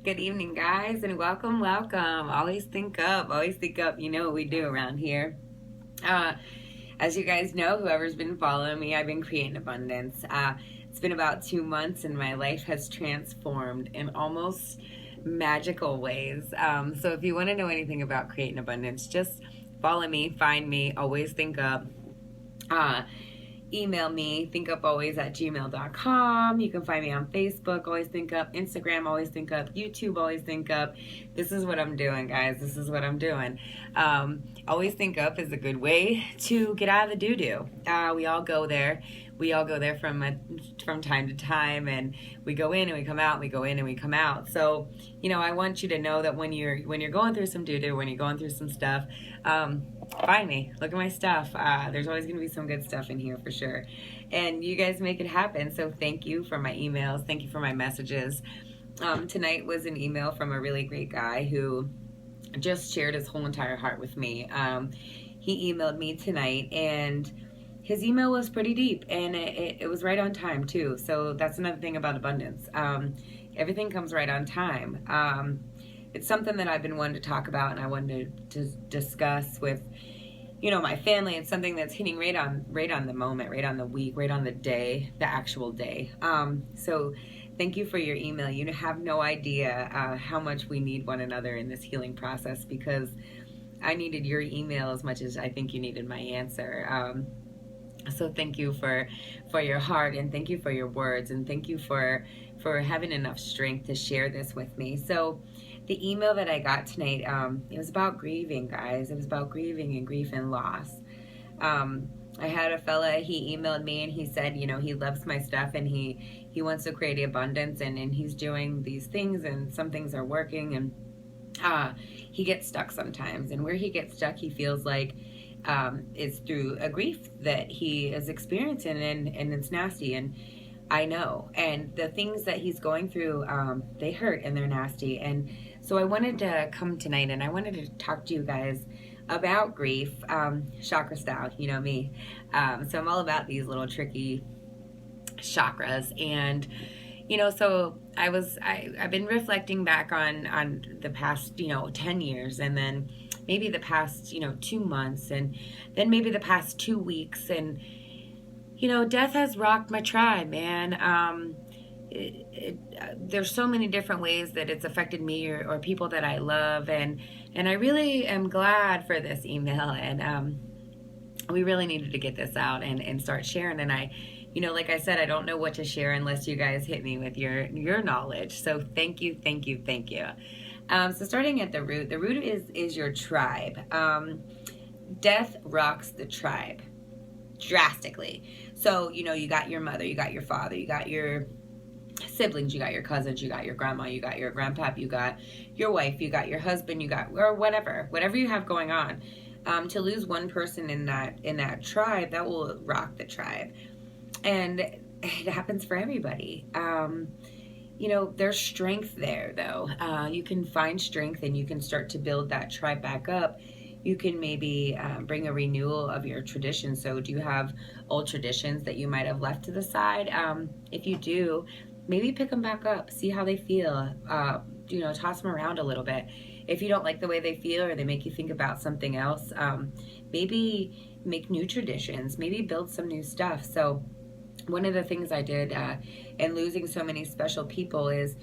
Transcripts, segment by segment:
Good evening, guys, and welcome. Always think up, always think up. You know what we do around here. Uh, as you guys know, whoever's been following me, I've been creating abundance. It's been about 2 months, and my life has transformed in almost magical ways. So if you want to know anything about creating abundance, just follow me, find me, always think up. Uh, Email me, thinkupoliways@gmail.com. You can find me on Facebook, Always Think Up, Instagram, Always Think Up, YouTube, Always Think Up. This is what I'm doing, guys. This is what I'm doing. Always Think Up is a good way to get out of the doo-doo. We all go there. We all go there from time to time, and we go in and we come out, we go in and we come out. So, I want you to know that when you're going through some doo-doo, when you're going through some stuff, find me, look at my stuff. There's always going to be some good stuff in here for sure, and you guys make it happen. So thank you for my emails, thank you for my messages. Tonight was an email from a really great guy who just shared his whole entire heart with me. He emailed me tonight, and his email was pretty deep, and it was right on time too. So that's another thing about abundance. Everything comes right on time. It's something that I've been wanting to talk about, and I wanted to discuss with my family. It's something that's hitting right on the moment, right on the week, right on the day, the actual day. So thank you for your email. You have no idea how much we need one another in this healing process, because I needed your email as much as I think you needed my answer. So thank you for your heart, and thank you for your words, and thank you for having enough strength to share this with me. So the email that I got tonight, it was about grieving, guys. It was about grieving and grief and loss. I had a fella, he emailed me and he said, he loves my stuff, and he wants to create abundance, and he's doing these things, and some things are working, and he gets stuck sometimes. And where he gets stuck, he feels like is through a grief that he is experiencing, and it's nasty, and I know. And the things that he's going through, they hurt and they're nasty. And so I wanted to come tonight, and I wanted to talk to you guys about grief, chakra style, me. So I'm all about these little tricky chakras. And so I've been reflecting back on the past 10 years, and then maybe the past 2 months, and then maybe the past 2 weeks. And death has rocked my tribe, man. There's so many different ways that it's affected me, or people that I love, and I really am glad for this email. And we really needed to get this out and start sharing. And I like I said, I don't know what to share unless you guys hit me with your knowledge. So thank you. So starting at the root is your tribe. Death rocks the tribe drastically. So you got your mother, you got your father, you got your siblings, you got your cousins, you got your grandma, you got your grandpap, you got your wife, you got your husband, you got, or whatever you have going on. To lose one person in that tribe, that will rock the tribe. And it happens for everybody. There's strength there, though. You can find strength, and you can start to build that tribe back up. You can maybe bring a renewal of your traditions. So do you have old traditions that you might have left to the side? If you do, maybe pick them back up, see how they feel. Toss them around a little bit. If you don't like the way they feel, or they make you think about something else, maybe make new traditions, maybe build some new stuff. So one of the things I did in losing so many special people is,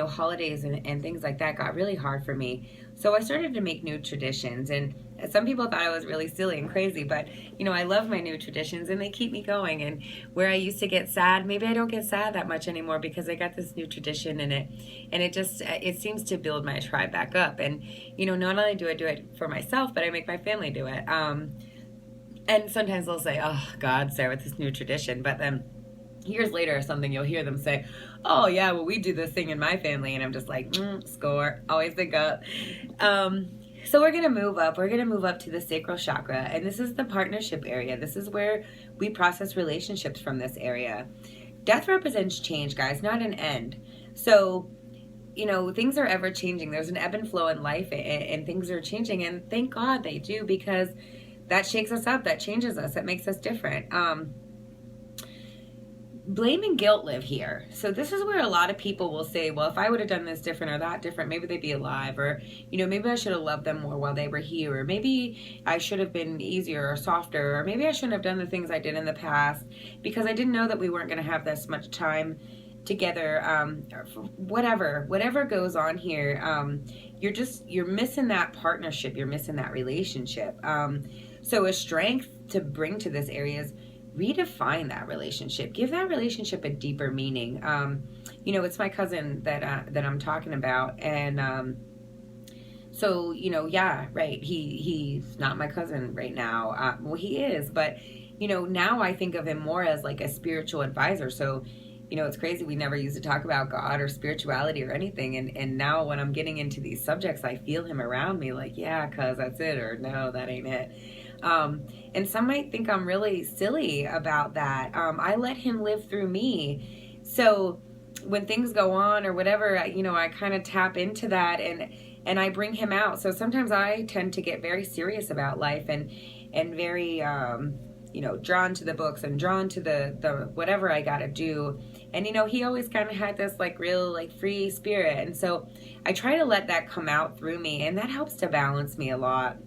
holidays and things like that got really hard for me. So I started to make new traditions, and some people thought I was really silly and crazy, but I love my new traditions, and they keep me going. And where I used to get sad, maybe I don't get sad that much anymore, because I got this new tradition, and it seems to build my tribe back up. And not only do I do it for myself, but I make my family do it. And sometimes they'll say, "Oh God, Sarah, with this new tradition," but then years later or something, you'll hear them say, "Oh yeah, well, we do this thing in my family," and I'm just like, score, always think up. So we're gonna move up. We're gonna move up to the sacral chakra, and this is the partnership area. This is where we process relationships from this area. Death represents change, guys, not an end. So things are ever changing. There's an ebb and flow in life, and things are changing, and thank God they do, because that shakes us up, that changes us, that makes us different. blame and guilt live here. So this is where a lot of people will say, well, if I would have done this different or that different, maybe they'd be alive. Or, maybe I should have loved them more while they were here. Or maybe I should have been easier or softer. Or maybe I shouldn't have done the things I did in the past because I didn't know that we weren't going to have this much time together. Whatever goes on here, you're missing that partnership. You're missing that relationship. So a strength to bring to this area is redefine that relationship. Give that relationship a deeper meaning. It's my cousin that I'm talking about, and so yeah, right. He's not my cousin right now. Well, he is, but now I think of him more as like a spiritual advisor. So it's crazy. We never used to talk about God or spirituality or anything. And now when I'm getting into these subjects, I feel him around me like, yeah, cuz that's it. Or no, that ain't it. And some might think I'm really silly about that. I let him live through me. So when things go on or whatever, I kind of tap into that and I bring him out. So sometimes I tend to get very serious about life and very, drawn to the books and drawn to the whatever I got to do. And, he always kind of had this like real like free spirit. And so I try to let that come out through me, and that helps to balance me a lot.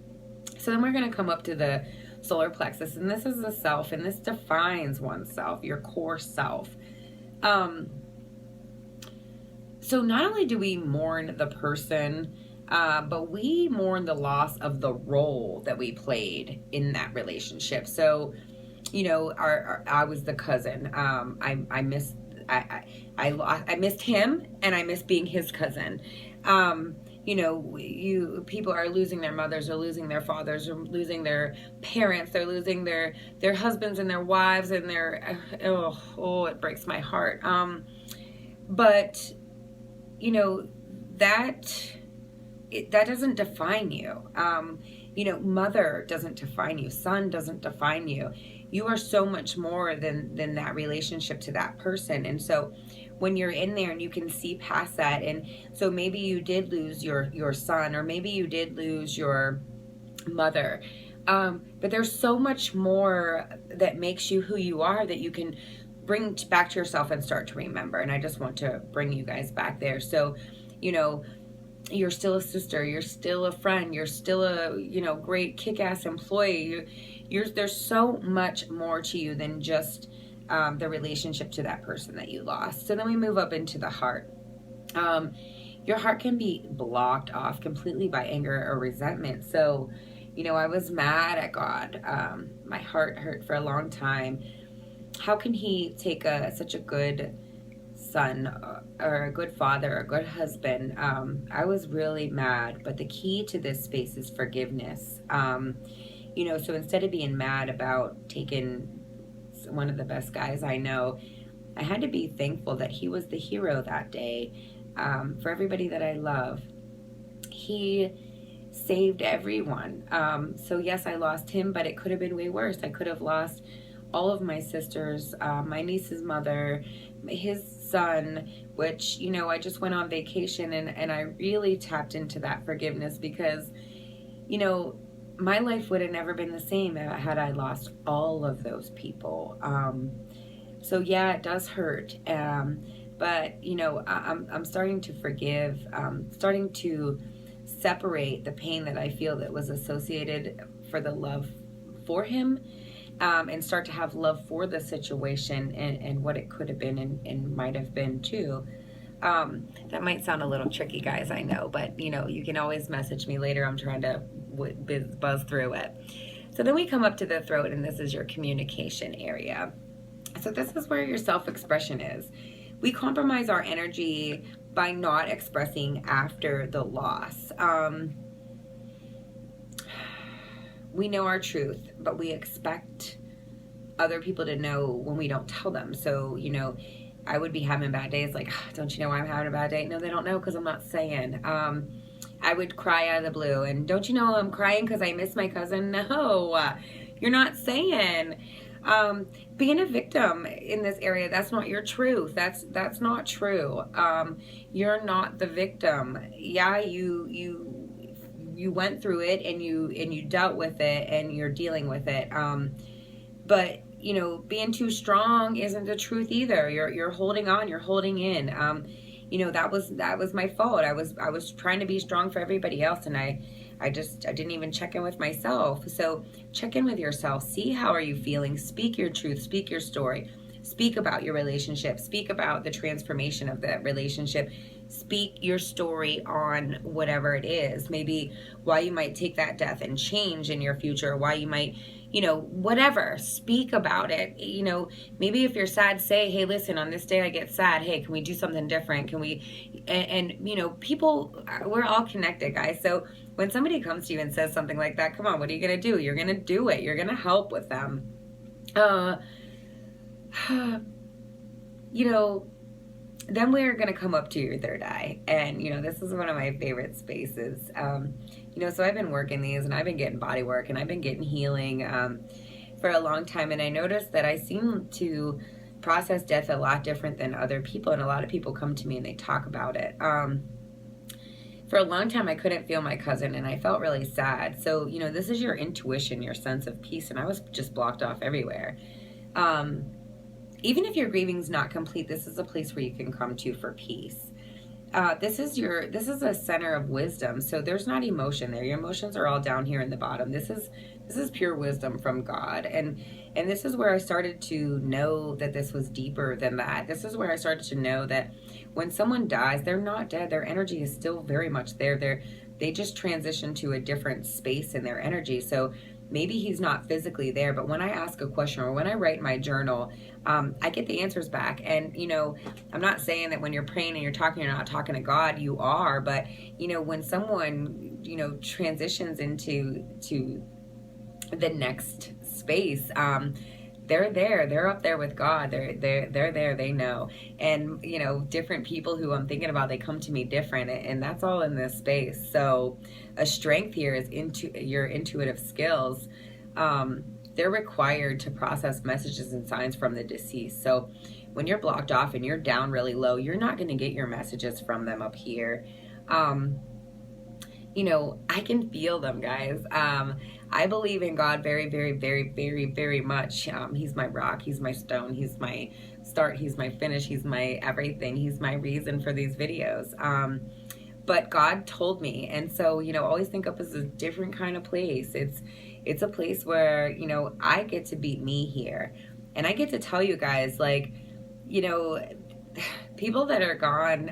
So then we're going to come up to the solar plexus, and this is the self, and this defines oneself, your core self. So not only do we mourn the person, but we mourn the loss of the role that we played in that relationship. So, I was the cousin. I missed him, and I missed being his cousin. People are losing their mothers, or losing their fathers, or losing their parents, they're losing their husbands and their wives, and it breaks my heart. But that doesn't define you. Mother doesn't define you. Son doesn't define you. You are so much more than that relationship to that person. And so when you're in there and you can see past that, and so maybe you did lose your son, or maybe you did lose your mother, but there's so much more that makes you who you are that you can bring back to yourself and start to remember. And I just want to bring you guys back there. So you're still a sister, you're still a friend, you're still a great kick-ass employee. There's so much more to you than just the relationship to that person that you lost. So then we move up into the heart. Your heart can be blocked off completely by anger or resentment. So I was mad at God. My heart hurt for a long time. How can he take such a good son or a good father, a good husband? I was really mad, but the key to this space is forgiveness. So instead of being mad about taking one of the best guys I know, I had to be thankful that he was the hero that day. For everybody that I love, he saved everyone. So yes, I lost him, but it could have been way worse. I could have lost all of my sisters, my niece's mother, his son, which, I just went on vacation and I really tapped into that forgiveness because, my life would have never been the same had I lost all of those people. So yeah, it does hurt. But, I'm starting to forgive, starting to separate the pain that I feel that was associated for the love for him, and start to have love for the situation and what it could have been and might have been too. That might sound a little tricky, guys, I know, but you can always message me later. I'm trying to buzz through it. So then we come up to the throat, and this is your communication area. So this is where your self-expression is. We compromise our energy by not expressing after the loss. We know our truth, but we expect other people to know when we don't tell them. So, I would be having bad days like, don't you know I'm having a bad day? No, they don't know because I'm not saying. I would cry out of the blue, and don't you know I'm crying because I miss my cousin? No, you're not saying. Being a victim in this area, that's not your truth. That's not true. You're not the victim. Yeah, you went through it and you dealt with it and you're dealing with it. But you know, being too strong isn't the truth either. You're holding on, you're holding in. You know, that was my fault. I was trying to be strong for everybody else, and I didn't even check in with myself. So check in with yourself. See, how are you feeling? Speak your truth. Speak your story. Speak about your relationship. Speak about the transformation of that relationship. Speak your story on whatever it is. Maybe why you might take that death and change in your future. Why you might, you know, whatever. Speak about it. You know, maybe if you're sad, say, hey, listen, on this day I get sad. Hey, can we do something different? Can we, and you know, people, we're all connected, guys. So when somebody comes to you and says something like that, come on, what are you going to do? You're going to do it. You're going to help with them. You know, then we're going to come up to your third eye. And, you know, this is one of my favorite spaces. You know, so I've been working these, and I've been getting body work, and I've been getting healing for a long time. And I noticed that I seem to process death a lot different than other people. And a lot of people come to me and they talk about it. For a long time, I couldn't feel my cousin, and I felt really sad. So, you know, this is your intuition, your sense of peace, and I was just blocked off everywhere. Even if your grieving's not complete, this is a place where you can come to for peace. This is a center of wisdom. So there's not emotion there. Your emotions are all down here in the bottom. This is pure wisdom from God. And this is where I started to know that this was deeper than that. This is where I started to know that when someone dies, they're not dead. Their energy is still very much there. They just transition to a different space in their energy. So maybe he's not physically there, but when I ask a question or when I write my journal, I get the answers back. And, you know, I'm not saying that when you're praying and you're not talking to God, you are, but, you know, when someone, you know, transitions into the next space, they're there. They're up there with God. They're there. They know. And, you know, different people who I'm thinking about, they come to me different, and that's all in this space. So a strength here is into your intuitive skills. They're required to process messages and signs from the deceased. So when you're blocked off and you're down really low, you're not going to get your messages from them up here. You know, I can feel them, guys. I believe in God very, very, very, very, very much. He's my rock. He's my stone. He's my start. He's my finish. He's my everything. He's my reason for these videos. But God told me. And so, you know, always think up as a different kind of place. It's a place where, you know, I get to be me here. And I get to tell you guys, like, you know, people that are gone,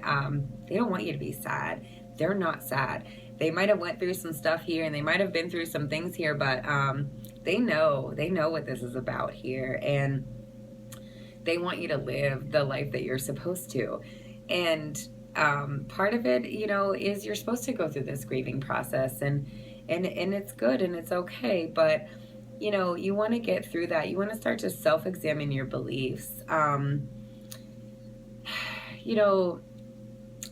they don't want you to be sad. They're not sad. They might have went through some stuff here, and they might have been through some things here, but they know what this is about here, and they want you to live the life that you're supposed to. And part of it, you know, is you're supposed to go through this grieving process, and it's good and it's okay, but you know, you want to get through that. You want to start to self-examine your beliefs. You know,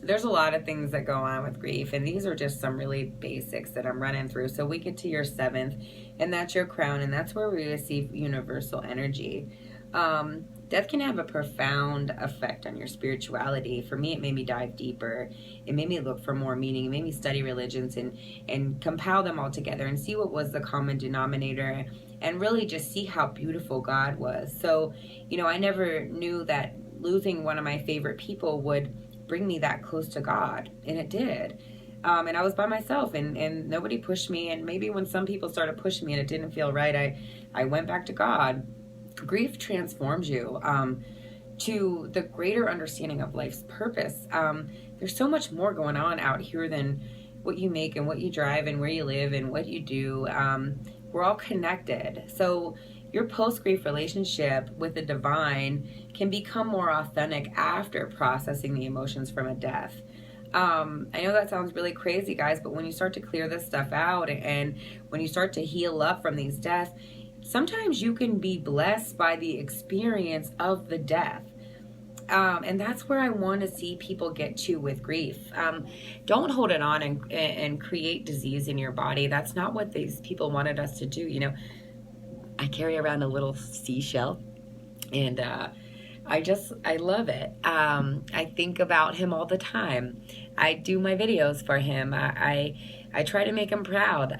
there's a lot of things that go on with grief, and these are just some really basics that I'm running through. So we get to your 7th, and that's your crown, and that's where we receive universal energy. Death can have a profound effect on your spirituality. For me, it made me dive deeper. It made me look for more meaning. It made me study religions and compile them all together and see what was the common denominator, and really just see how beautiful God was. So, you know, I never knew that losing one of my favorite people would bring me that close to God, and it did. And I was by myself, and nobody pushed me, and maybe when some people started pushing me and it didn't feel right, I went back to God. Grief transforms you to the greater understanding of life's purpose. There's so much more going on out here than what you make and what you drive and where you live and what you do. We're all connected. So your post-grief relationship with the divine can become more authentic after processing the emotions from a death. I know that sounds really crazy, guys, but when you start to clear this stuff out and when you start to heal up from these deaths, sometimes you can be blessed by the experience of the death. And that's where I want to see people get to with grief. Don't hold it on and create disease in your body. That's not what these people wanted us to do. You know, I carry around a little seashell, and I love it. I think about him all the time. I do my videos for him. I try to make him proud.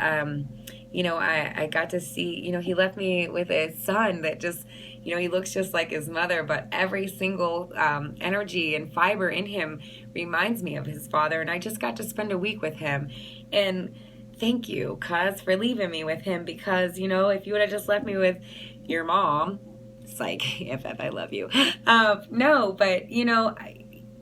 you know, I got to see, you know, he left me with a son that just, you know, he looks just like his mother, but every single energy and fiber in him reminds me of his father. And I just got to spend a week with him. And thank you, cuz, for leaving me with him, because, you know, if you would have just left me with your mom, it's like, if I love you. No, but, you know,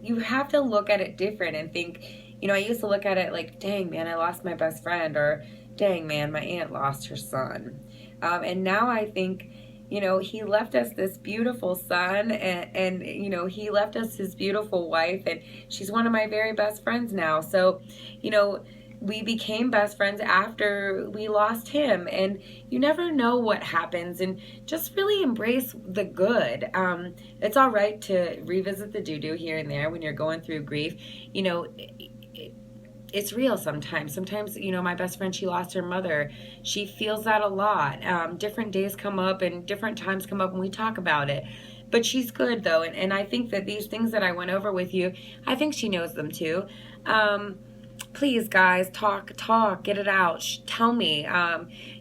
you have to look at it different and think, you know, I used to look at it like, dang, man, I lost my best friend, or dang, man, my aunt lost her son. And now I think, you know, he left us this beautiful son, and, you know, he left us his beautiful wife, and she's one of my very best friends now. So, you know, we became best friends after we lost him, and you never know what happens, and just really embrace the good. It's all right to revisit the doo-doo here and there when you're going through grief. You know, it's real sometimes. Sometimes, you know, my best friend, she lost her mother. She feels that a lot. Different days come up and different times come up and we talk about it. But she's good, though. And I think that these things that I went over with you, I think she knows them too. Please, guys, talk, get it out. Tell me.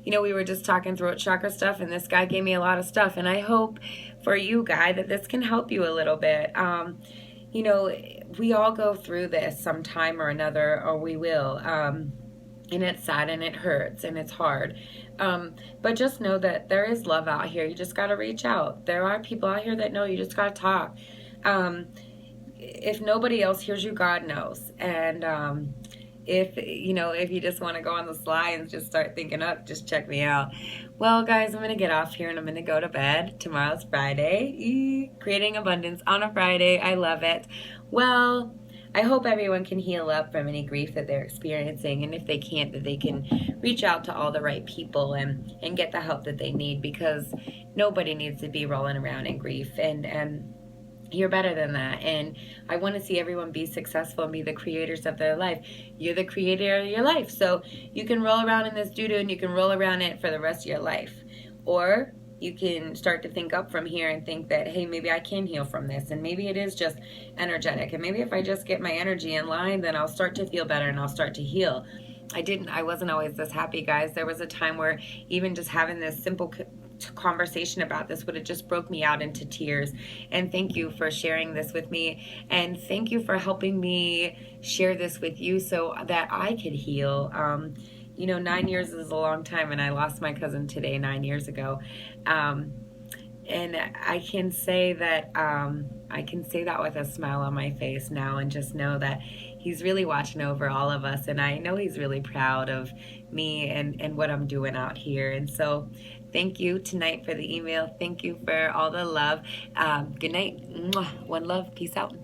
You know, we were just talking throat chakra stuff, and this guy gave me a lot of stuff. And I hope for you, guy, that this can help you a little bit. You know, we all go through this sometime or another, or we will. And it's sad and it hurts and it's hard. But just know that there is love out here. You just got to reach out. There are people out here that know. You just got to talk. If nobody else hears you, God knows. And if, you know, if you just want to go on the sly and just start thinking up, just check me out. Well, guys, I'm going to get off here and I'm going to go to bed. Tomorrow's Friday. Creating abundance on a Friday. I love it. Well, I hope everyone can heal up from any grief that they're experiencing. And if they can't, that they can reach out to all the right people and get the help that they need, because nobody needs to be rolling around in grief. And you're better than that. And I want to see everyone be successful and be the creators of their life. You're the creator of your life. So you can roll around in this doo-doo and you can roll around it for the rest of your life. Or you can start to think up from here and think that, hey, maybe I can heal from this. And maybe it is just energetic. And maybe if I just get my energy in line, then I'll start to feel better and I'll start to heal. I wasn't always this happy, guys. There was a time where even just having this simple conversation about this would have just broke me out into tears. And thank you for sharing this with me, and thank you for helping me share this with you so that I could heal. You know, 9 years is a long time, and I lost my cousin today 9 years ago. And I can say that with a smile on my face now, and just know that he's really watching over all of us, and I know he's really proud of me and what I'm doing out here. And so thank you tonight for the email. Thank you for all the love. Good night. One love. Peace out.